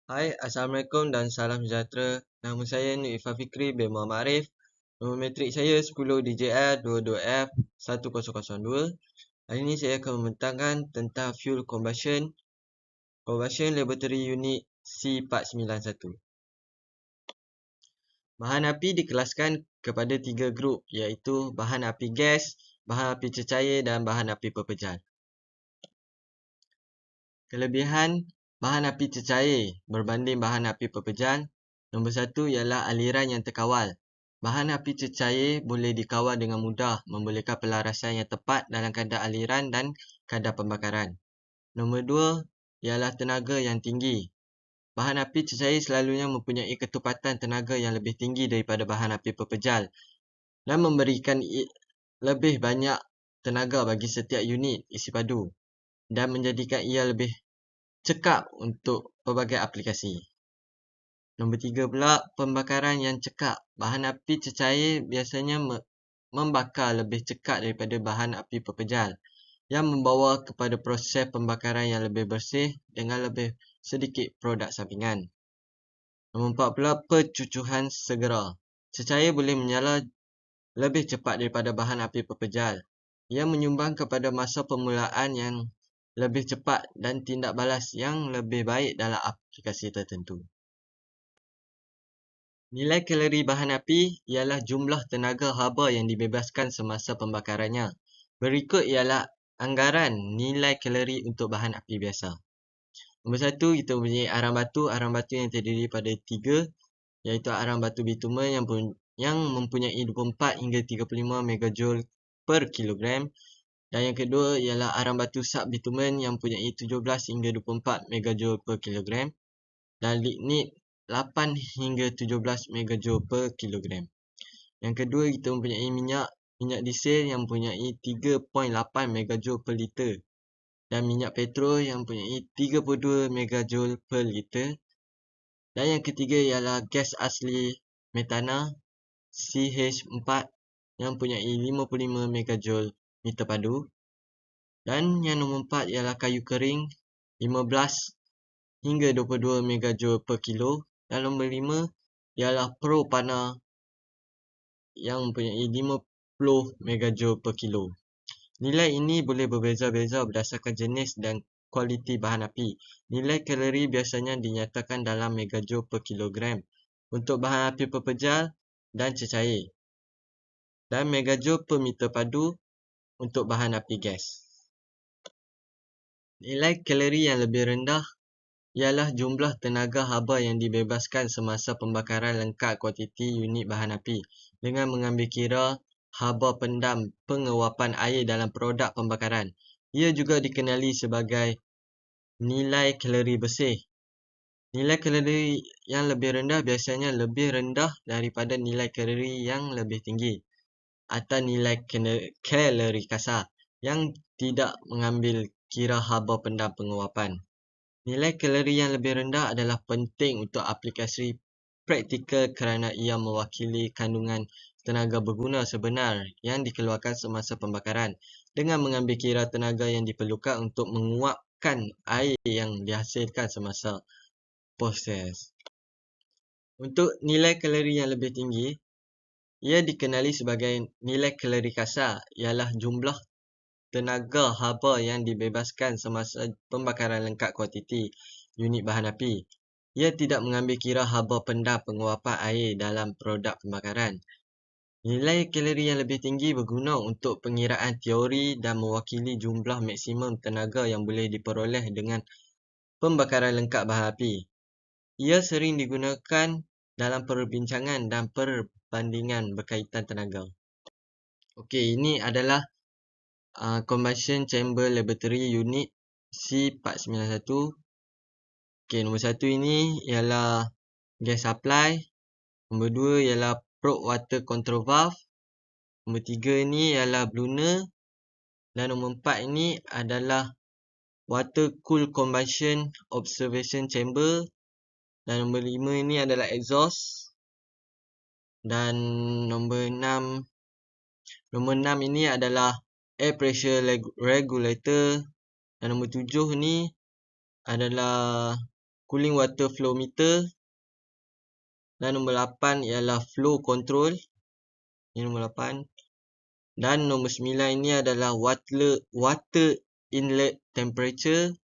Hai, Assalamualaikum dan salam sejahtera. Nama saya Nur Ifah Fikri bin Muhammad Arif. Nombor matrik saya 10 DJR 22F 1002. Hari ini saya akan membentangkan tentang fuel combustion laboratory unit C491. Bahan api dikelaskan kepada 3 grup, iaitu bahan api gas, bahan api cecair dan bahan api pepejal. Kelebihan bahan api cecair berbanding bahan api pepejal. Nombor 1 ialah aliran yang terkawal. Bahan api cecair boleh dikawal dengan mudah, membolehkan pelarasan yang tepat dalam kadar aliran dan kadar pembakaran. Nombor 2 ialah tenaga yang tinggi. Bahan api cecair selalunya mempunyai ketepatan tenaga yang lebih tinggi daripada bahan api pepejal dan memberikan lebih banyak tenaga bagi setiap unit isi padu dan menjadikan ia lebih cekap untuk pelbagai aplikasi. Nombor 3 pula, pembakaran yang cekap. Bahan api cecair biasanya membakar lebih cekap daripada bahan api pepejal yang membawa kepada proses pembakaran yang lebih bersih dengan lebih sedikit produk sampingan. Nombor 4 pula, percucuhan segera. Cecair boleh menyala lebih cepat daripada bahan api pepejal. Ia menyumbang kepada masa permulaan yang lebih cepat dan tindak balas yang lebih baik dalam aplikasi tertentu. Nilai kalori bahan api ialah jumlah tenaga haba yang dibebaskan semasa pembakarannya. Berikut ialah anggaran nilai kalori untuk bahan api biasa. Nombor 1, kita mempunyai arang batu. Arang batu yang terdiri pada 3, iaitu arang batu bitumen yang mempunyai 24 hingga 35 megajoule per kilogram. Dan yang kedua ialah arang batu sub bitumen yang mempunyai 17 hingga 24 megajoule per kilogram. Dan lignit 8 hingga 17 megajoule per kilogram. Yang kedua, kita mempunyai minyak diesel yang mempunyai 3.8 megajoule per liter dan minyak petrol yang mempunyai 32 megajoule per liter. Dan yang ketiga ialah gas asli metana CH4 yang mempunyai 55 megajoule meter padu. Dan yang nombor 4 ialah kayu kering 15 hingga 22 megajoule per kilo. Dan nombor 5 ialah propana yang mempunyai 50 megajoule per kilo. Nilai ini boleh berbeza-beza berdasarkan jenis dan kualiti bahan api. Nilai kalori biasanya dinyatakan dalam megajoule per kilogram untuk bahan api pepejal dan cecair, dan megajoule per meter padu untuk bahan api gas. Nilai kalori yang lebih rendah ialah jumlah tenaga haba yang dibebaskan semasa pembakaran lengkap kuantiti unit bahan api dengan mengambil kira haba pendam penguapan air dalam produk pembakaran. Ia juga dikenali sebagai nilai kalori bersih. Nilai kalori yang lebih rendah biasanya lebih rendah daripada nilai kalori yang lebih tinggi atau nilai kalori kasar yang tidak mengambil kira haba pendam penguapan. Nilai kalori yang lebih rendah adalah penting untuk aplikasi praktikal kerana ia mewakili kandungan tenaga berguna sebenar yang dikeluarkan semasa pembakaran dengan mengambil kira tenaga yang diperlukan untuk menguapkan air yang dihasilkan semasa proses. Untuk nilai kalori yang lebih tinggi, ia dikenali sebagai nilai kalori kasar, ialah jumlah tenaga haba yang dibebaskan semasa pembakaran lengkap kuantiti unit bahan api. Ia tidak mengambil kira haba pendam penguapan air dalam produk pembakaran. Nilai kalori yang lebih tinggi berguna untuk pengiraan teori dan mewakili jumlah maksimum tenaga yang boleh diperoleh dengan pembakaran lengkap bahan api. Ia sering digunakan dalam perbincangan dan perbandingan berkaitan tenaga. Okey, ini adalah combustion chamber laboratory unit C491. Okey, nombor 1 ini ialah gas supply. Nombor 2 ialah probe water control valve. Nombor 3 ini ialah blooner. Dan nombor 4 ini adalah water cool combustion observation chamber. Dan nombor 5 ini adalah exhaust. Dan nombor 6 ini adalah air pressure regulator. Dan nombor 7 ni adalah cooling water flow meter. Dan nombor 8 ialah flow control. Ini nombor 8. Dan nombor 9 ini adalah water inlet temperature.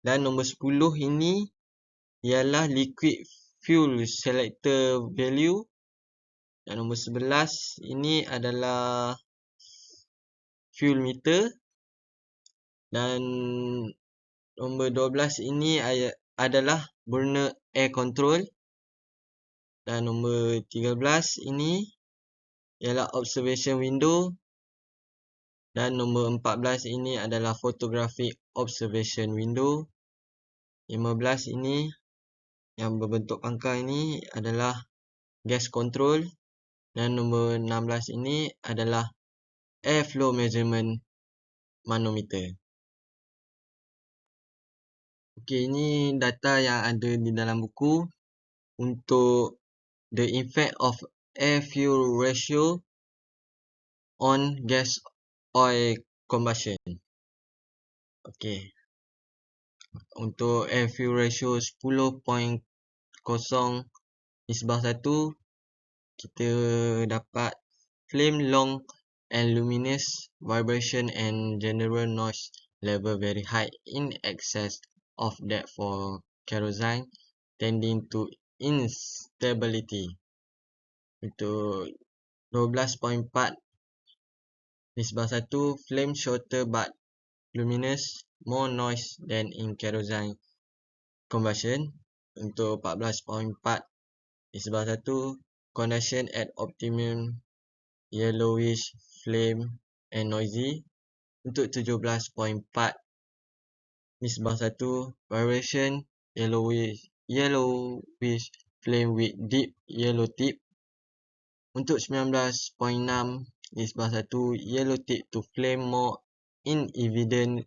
Dan nombor 10 ini ialah liquid fuel selector value. Dan nombor 11 ini adalah fuel meter. Dan nombor 12 ini adalah burner air control. Dan nombor 13 ini ialah observation window. Dan nombor 14 ini adalah photographic observation window. 15 ini yang berbentuk pangkal ini adalah gas control. Dan nombor 16 ini adalah air flow measurement manometer. Okey, ini data yang ada di dalam buku untuk the effect of air fuel ratio on gas oil combustion. Okey. Untuk air fuel ratio 10.0/1, kita dapat flame long and luminous, vibration and general noise level very high, in excess of that for kerosene, tending to instability. Untuk 12.4/1, flame shorter but luminous, more noise than in kerosene combustion. Untuk 14.4/1, conduction at optimum, yellowish flame and noisy. Untuk 17.4/1, vibration, yellowish flame with deep yellow tip. Untuk 19.6/1, yellow tip to flame, more in evident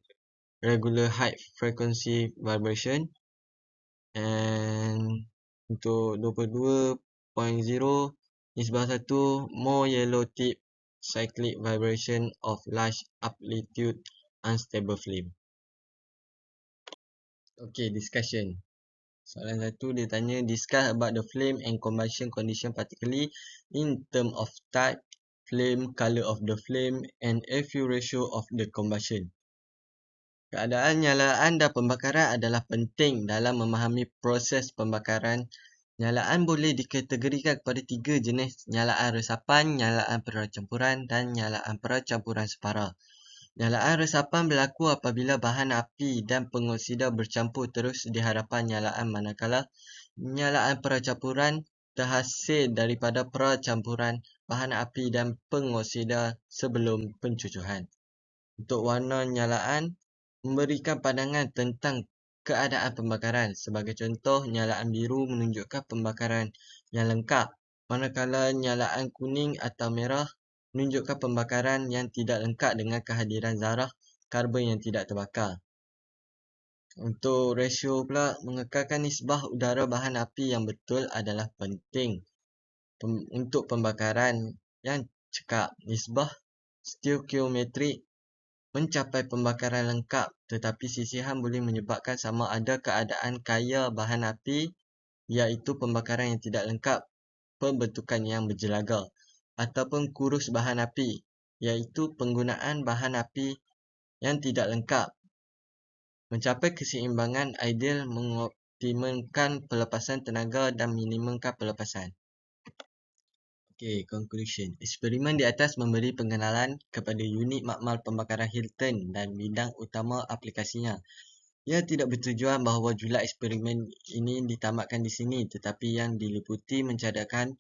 regular high frequency vibration. And untuk 22.0/1, more yellow tip cyclic vibration of large amplitude unstable flame. Okay, discussion. Soalan 1 dia tanya, discuss about the flame and combustion condition, particularly in term of type, flame, color of the flame and air fuel ratio of the combustion. Keadaan nyalaan dan pembakaran adalah penting dalam memahami proses pembakaran. Nyalaan boleh dikategorikan kepada 3 jenis: nyalaan resapan, nyalaan percampuran dan nyalaan percampuran separa. Nyalaan resapan berlaku apabila bahan api dan pengoksida bercampur terus di hadapan nyalaan, manakala nyalaan percampuran terhasil daripada percampuran bahan api dan pengoksida sebelum pencucuhan. Untuk warna nyalaan memberikan pandangan tentang keadaan pembakaran. Sebagai contoh, nyalaan biru menunjukkan pembakaran yang lengkap, manakala nyalaan kuning atau merah menunjukkan pembakaran yang tidak lengkap dengan kehadiran zarah karbon yang tidak terbakar. Untuk rasio pula, mengekalkan nisbah udara bahan api yang betul adalah penting untuk pembakaran yang cekap. Nisbah stoikiometrik mencapai pembakaran lengkap, tetapi sisihan boleh menyebabkan sama ada keadaan kaya bahan api, iaitu pembakaran yang tidak lengkap, pembentukan yang berjelaga, ataupun kurus bahan api, iaitu penggunaan bahan api yang tidak lengkap. Mencapai keseimbangan ideal mengoptimalkan pelepasan tenaga dan minimumkan pelepasan. Okay, conclusion. Eksperimen di atas memberi pengenalan kepada unit makmal pembakaran Hilton dan bidang utama aplikasinya. Ia tidak bertujuan bahawa jumlah eksperimen ini ditamatkan di sini, tetapi yang diliputi mencadangkan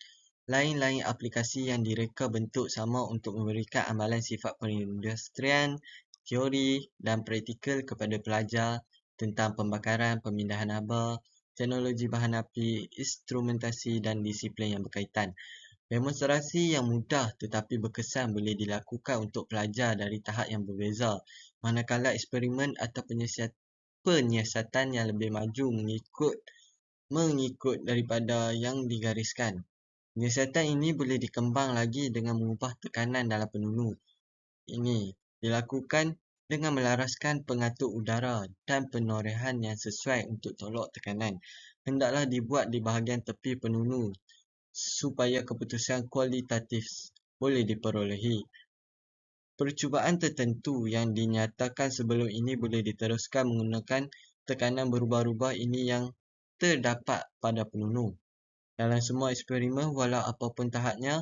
lain-lain aplikasi yang direka bentuk sama untuk memberikan amalan sifat perindustrian, teori dan praktikal kepada pelajar tentang pembakaran, pemindahan haba, teknologi bahan api, instrumentasi dan disiplin yang berkaitan. Demonstrasi yang mudah tetapi berkesan boleh dilakukan untuk pelajar dari tahap yang berbeza, manakala eksperimen atau penyiasatan yang lebih maju mengikut daripada yang digariskan. Penyiasatan ini boleh dikembang lagi dengan mengubah tekanan dalam penunu. Ini dilakukan dengan melaraskan pengatur udara dan penorehan yang sesuai untuk tolak tekanan. Hendaklah dibuat di bahagian tepi penunu supaya keputusan kualitatif boleh diperolehi. Percubaan tertentu yang dinyatakan sebelum ini boleh diteruskan menggunakan tekanan berubah-ubah ini yang terdapat pada penunu. Dalam semua eksperimen, walau apapun tahapnya,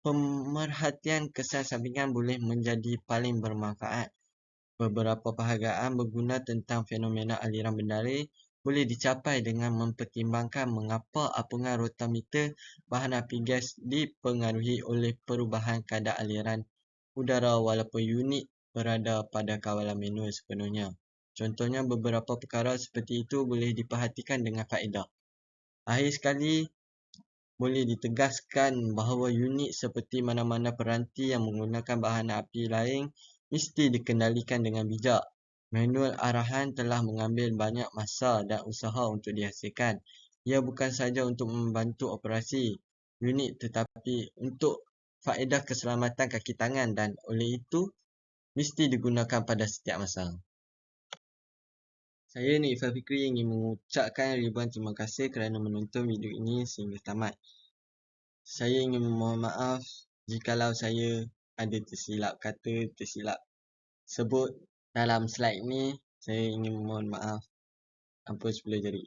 pemerhatian kesan sampingan boleh menjadi paling bermanfaat. Beberapa penghargaan berguna tentang fenomena aliran bendara boleh dicapai dengan mempertimbangkan mengapa apungan rotameter bahan api gas dipengaruhi oleh perubahan kadar aliran udara walaupun unit berada pada kawalan manual sepenuhnya. Contohnya, beberapa perkara seperti itu boleh diperhatikan dengan faedah. Akhir sekali, boleh ditegaskan bahawa unit seperti mana-mana peranti yang menggunakan bahan api lain mesti dikendalikan dengan bijak. Manual arahan telah mengambil banyak masa dan usaha untuk dihasilkan. Ia bukan sahaja untuk membantu operasi unit tetapi untuk faedah keselamatan kaki tangan dan oleh itu mesti digunakan pada setiap masa. Saya Nifal Fikri ingin mengucapkan ribuan terima kasih kerana menonton video ini sehingga tamat. Saya ingin memohon maaf jikalau saya ada tersilap kata, tersilap sebut dalam slide ini. Saya ingin memohon maaf ampun sepuluh jari.